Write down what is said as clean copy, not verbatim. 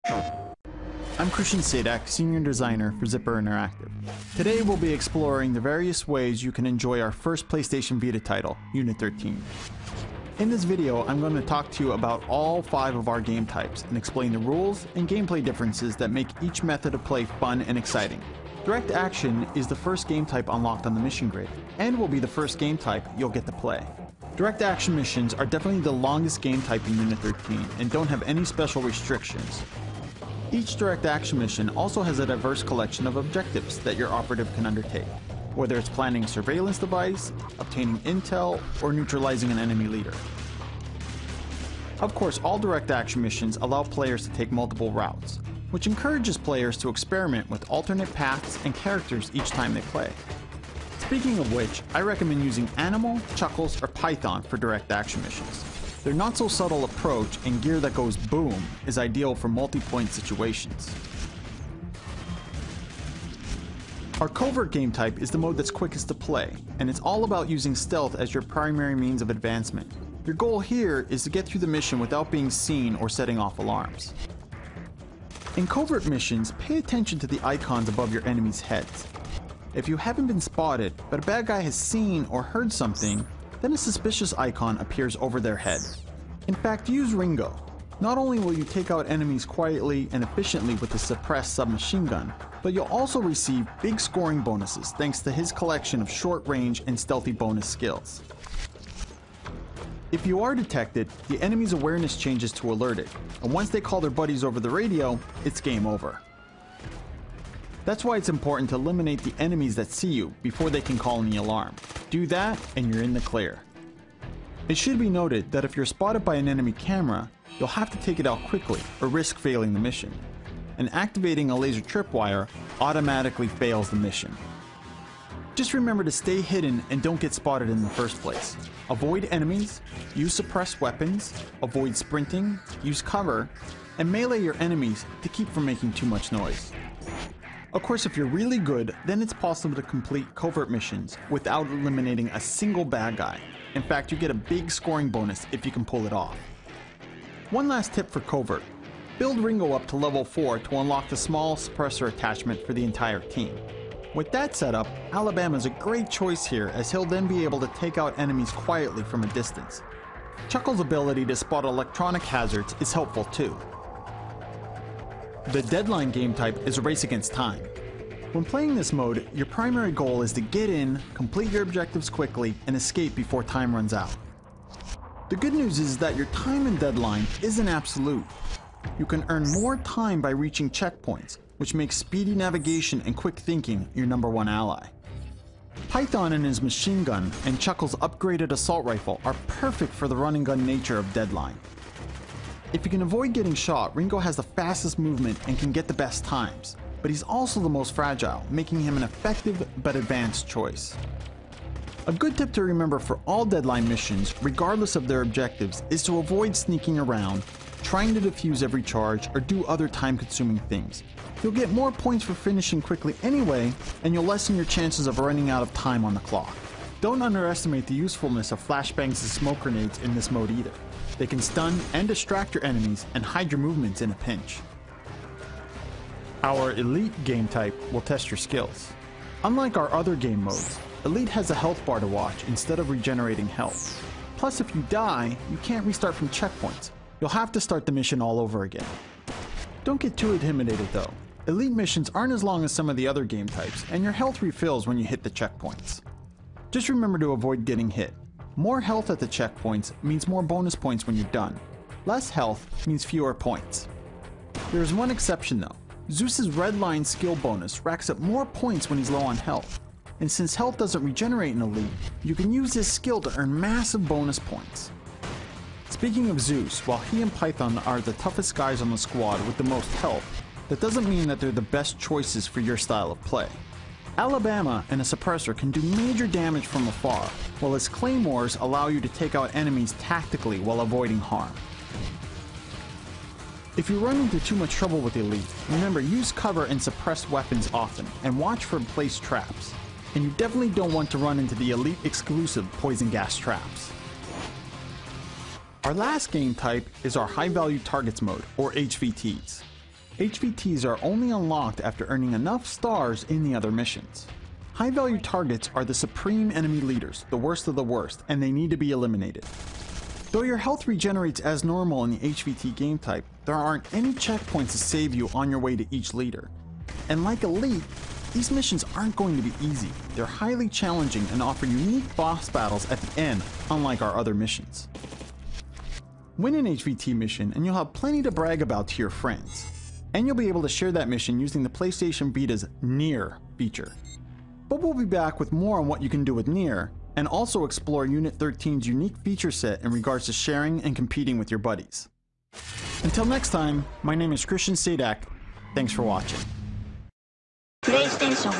I'm Christian Sadak, Senior Designer for Zipper Interactive. Today we'll be exploring the various ways you can enjoy our first PlayStation Vita title, Unit 13. In this video, I'm going to talk to you about all 5 of our game types and explain the rules and gameplay differences that make each method of play fun and exciting. Direct Action is the first game type unlocked on the mission grid, and will be the first game type you'll get to play. Direct Action missions are definitely the longest game type in Unit 13 and don't have any special restrictions. Each Direct Action mission also has a diverse collection of objectives that your operative can undertake, whether it's planning a surveillance device, obtaining intel, or neutralizing an enemy leader. Of course, all Direct Action missions allow players to take multiple routes, which encourages players to experiment with alternate paths and characters each time they play. Speaking of which, I recommend using Animal, Chuckles, or Python for Direct Action missions. Their not-so-subtle approach and gear that goes boom is ideal for multi-point situations. Our Covert game type is the mode that's quickest to play, and it's all about using stealth as your primary means of advancement. Your goal here is to get through the mission without being seen or setting off alarms. In Covert missions, pay attention to the icons above your enemies' heads. If you haven't been spotted, but a bad guy has seen or heard something, then a suspicious icon appears over their head. In fact, use Ringo. Not only will you take out enemies quietly and efficiently with the suppressed submachine gun, but you'll also receive big scoring bonuses thanks to his collection of short range and stealthy bonus skills. If you are detected, the enemy's awareness changes to alerted, and once they call their buddies over the radio, it's game over. That's why it's important to eliminate the enemies that see you before they can call any alarm. Do that, and you're in the clear. It should be noted that if you're spotted by an enemy camera, you'll have to take it out quickly or risk failing the mission. And activating a laser tripwire automatically fails the mission. Just remember to stay hidden and don't get spotted in the first place. Avoid enemies, use suppressed weapons, avoid sprinting, use cover, and melee your enemies to keep from making too much noise. Of course, if you're really good, then it's possible to complete covert missions without eliminating a single bad guy. In fact, you get a big scoring bonus if you can pull it off. One last tip for covert. Build Ringo up to level 4 to unlock the small suppressor attachment for the entire team. With that setup, Alabama's a great choice here, as he'll then be able to take out enemies quietly from a distance. Chuckle's ability to spot electronic hazards is helpful too. The Deadline game type is a race against time. When playing this mode, your primary goal is to get in, complete your objectives quickly, and escape before time runs out. The good news is that your time in Deadline isn't absolute. You can earn more time by reaching checkpoints, which makes speedy navigation and quick thinking your #1 ally. Python and his machine gun and Chuckle's upgraded assault rifle are perfect for the run and gun nature of Deadline. If you can avoid getting shot, Ringo has the fastest movement and can get the best times, but he's also the most fragile, making him an effective but advanced choice. A good tip to remember for all Deadline missions, regardless of their objectives, is to avoid sneaking around, trying to defuse every charge, or do other time-consuming things. You'll get more points for finishing quickly anyway, and you'll lessen your chances of running out of time on the clock. Don't underestimate the usefulness of flashbangs and smoke grenades in this mode either. They can stun and distract your enemies and hide your movements in a pinch. Our Elite game type will test your skills. Unlike our other game modes, Elite has a health bar to watch instead of regenerating health. Plus, if you die, you can't restart from checkpoints. You'll have to start the mission all over again. Don't get too intimidated though. Elite missions aren't as long as some of the other game types, and your health refills when you hit the checkpoints. Just remember to avoid getting hit. More health at the checkpoints means more bonus points when you're done. Less health means fewer points. There is one exception though. Zeus's red line skill bonus racks up more points when he's low on health. And since health doesn't regenerate in Elite, you can use this skill to earn massive bonus points. Speaking of Zeus, while he and Python are the toughest guys on the squad with the most health, that doesn't mean that they're the best choices for your style of play. Alabama and a suppressor can do major damage from afar, while his claymores allow you to take out enemies tactically while avoiding harm. If you run into too much trouble with Elite, remember use cover and suppressed weapons often, and watch for placed traps. And you definitely don't want to run into the Elite exclusive poison gas traps. Our last game type is our High Value Targets mode, or HVTs. HVTs are only unlocked after earning enough stars in the other missions. High-value targets are the supreme enemy leaders, the worst of the worst, and they need to be eliminated. Though your health regenerates as normal in the HVT game type, there aren't any checkpoints to save you on your way to each leader. And like Elite, these missions aren't going to be easy. They're highly challenging and offer unique boss battles at the end, unlike our other missions. Win an HVT mission and you'll have plenty to brag about to your friends. And you'll be able to share that mission using the PlayStation Vita's Near feature. But we'll be back with more on what you can do with Near, and also explore Unit 13's unique feature set in regards to sharing and competing with your buddies. Until next time, my name is Christian Sadak. Thanks for watching. PlayStation